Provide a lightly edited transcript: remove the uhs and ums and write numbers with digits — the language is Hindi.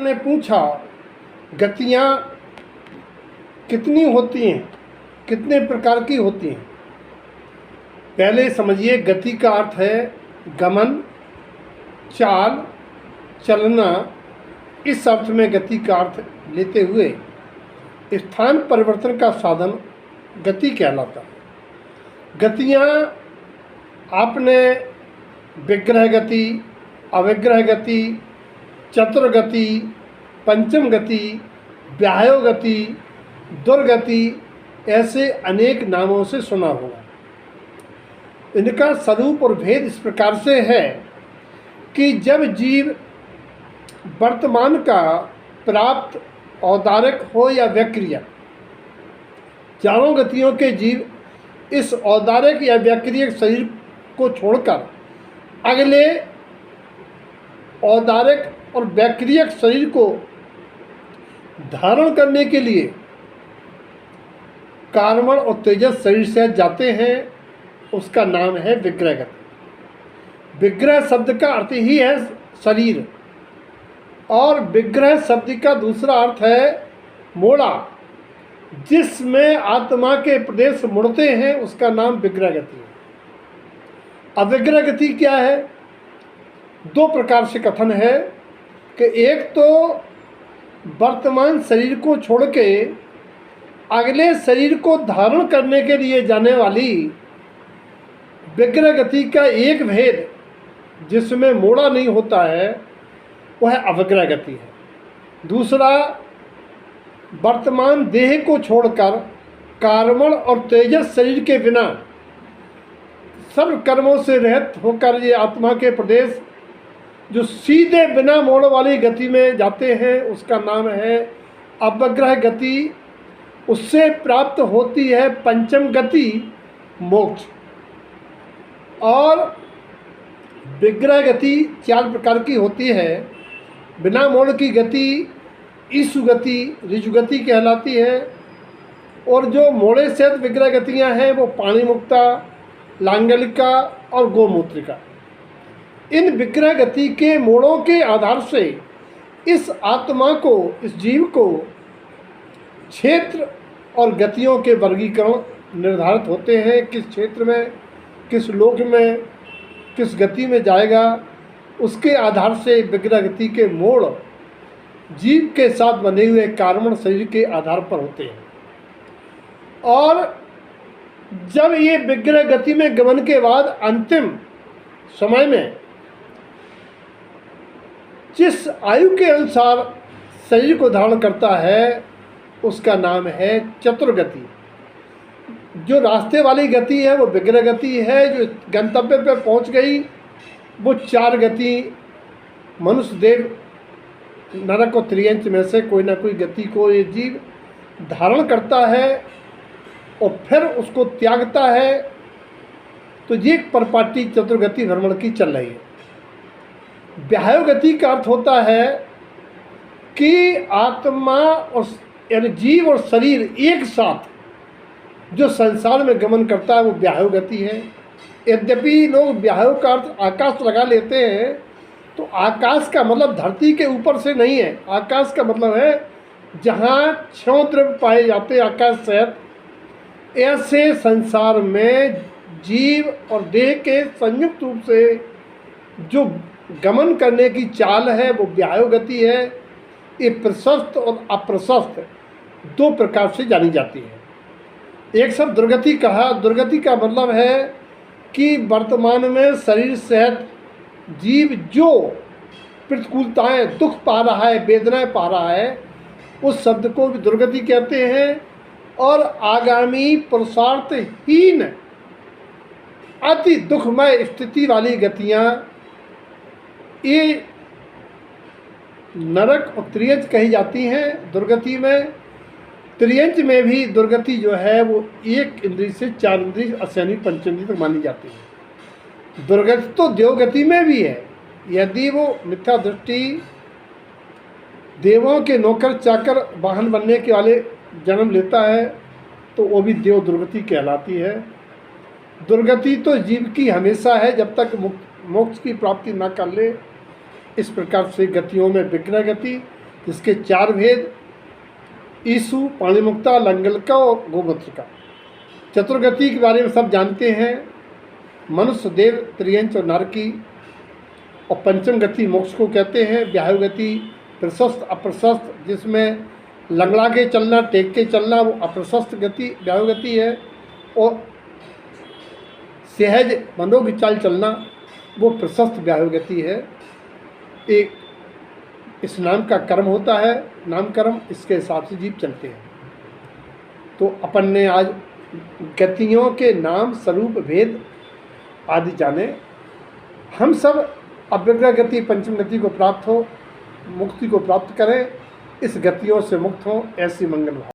ने पूछा गतियाँ कितनी होती हैं, कितने प्रकार की होती हैं। पहले समझिए, गति का अर्थ है गमन, चाल, चलना। इस अर्थ में गति का अर्थ लेते हुए स्थान परिवर्तन का साधन गति कहलाता है। गतियाँ आपने विग्रह गति, अविग्रह गति, चतुर गति, पंचम गति, व्यायो गति, दुर्गति ऐसे अनेक नामों से सुना होगा। इनका स्वरूप और भेद इस प्रकार से है कि जब जीव वर्तमान का प्राप्त औदारिक हो या व्यक्रिय, चारों गतियों के जीव इस औदारिक या व्यक्रिय शरीर को छोड़कर अगले औदारिक और व्यक्रिय शरीर को धारण करने के लिए कार्बन और तेजस शरीर से जाते हैं, उसका नाम है विग्रह गति। विग्रह शब्द का अर्थ ही है शरीर, और विग्रह शब्द का दूसरा अर्थ है मोड़ा, जिसमें आत्मा के प्रदेश मुड़ते हैं, उसका नाम विग्रह गति है। अविग्रह गति क्या है? दो प्रकार से कथन है कि एक तो वर्तमान शरीर को छोड़ के अगले शरीर को धारण करने के लिए जाने वाली विग्रह गति का एक भेद जिसमें मोड़ा नहीं होता है, वह अविग्रह गति है। दूसरा, वर्तमान देह को छोड़कर कार्बन और तेजस शरीर के बिना सर्व कर्मों से रहित होकर ये आत्मा के प्रदेश जो सीधे बिना मोड़ वाली गति में जाते हैं, उसका नाम है अविग्रह गति। उससे प्राप्त होती है पंचम गति, मोक्ष। और विग्रह गति चार प्रकार की होती है। बिना मोड़ की गति ईसु गति, ऋजु गति कहलाती है। और जो मोड़े से विग्रह गतियाँ हैं वो पाणी मुक्ता, लांगलिका और गोमूत्रिका। इन विग्रह गति के मोड़ों के आधार से इस आत्मा को, इस जीव को क्षेत्र और गतियों के वर्गीकरण निर्धारित होते हैं। किस क्षेत्र में, किस लोक में, किस गति में जाएगा, उसके आधार से विग्रह गति के मोड़ जीव के साथ बने हुए कार्बन शरीर के आधार पर होते हैं। और जब ये विग्रह गति में गमन के बाद अंतिम समय में जिस आयु के अनुसार शरीर को धारण करता है, उसका नाम है चतुर्गति। जो रास्ते वाली गति है वो विग्रह गति है। जो गंतव्य पर पहुंच गई वो चार गति, मनुष्य, देव, नरक और त्रियंच में से कोई ना कोई गति को ये जीव धारण करता है और फिर उसको त्यागता है। तो ये परपाटी चतुर्गति भ्रमण की चल रही है। व्यायो गति का अर्थ होता है कि आत्मा और यानी जीव और शरीर एक साथ जो संसार में गमन करता है वो व्यायो गति है। यद्यपि लोग व्यायो का अर्थ आकाश लगा लेते हैं, तो आकाश का मतलब धरती के ऊपर से नहीं है। आकाश का मतलब है जहाँ क्षय द्रव्य पाए जाते हैं, आकाश सहित। ऐसे संसार में जीव और देह के संयुक्त रूप से जो गमन करने की चाल है वो व्यायो गति है। ये प्रशस्त और अप्रशस्त दो प्रकार से जानी जाती है। एक शब्द दुर्गति कहा। दुर्गति का मतलब है कि वर्तमान में शरीर सहित जीव जो प्रतिकूलताएं, दुख पा रहा है, वेदनाएं पा रहा है, उस शब्द को भी दुर्गति कहते हैं। और आगामी पुरुषार्थहीन अति दुखमय स्थिति वाली गतियाँ ये नरक और त्रियंच कही जाती हैं। दुर्गति में, त्रियंच में भी दुर्गति जो है वो एक इंद्रिय से चार इंद्रिय, असैनी पंचेंद्रिय तक मानी जाती है। दुर्गति तो देवगति में भी है। यदि वो मिथ्या दृष्टि, देवों के नौकर चाकर वाहन बनने के वाले जन्म लेता है, तो वो भी देव दुर्गति कहलाती है। दुर्गति तो जीव की हमेशा है जब तक मोक्ष की प्राप्ति न कर ले। इस प्रकार से गतियों में विग्रह गति, इसके 4 भेद: ईसु, पाणिमुक्ता, लंगलका और गोमूत्र का। चतुर्गति के बारे में सब जानते हैं, मनुष्य, देव, त्रियंच और नारकी। और पंचम गति मोक्ष को कहते हैं। व्यायु गति प्रशस्त, अप्रशस्त, जिसमें लंगड़ा के चलना, टेक के चलना, वो अप्रशस्त गति व्यायु गति है। और सहज मनोज्ञ चाल चलना, वो प्रशस्त व्यायु गति है। एक इस नाम का कर्म होता है, नामकर्म, इसके हिसाब से जीव चलते हैं। तो अपन ने आज गतियों के नाम, स्वरूप, भेद आदि जाने। हम सब अव्यग्रह गति, पंचम गति को प्राप्त हो, मुक्ति को प्राप्त करें, इस गतियों से मुक्त हो, ऐसी मंगल भाव।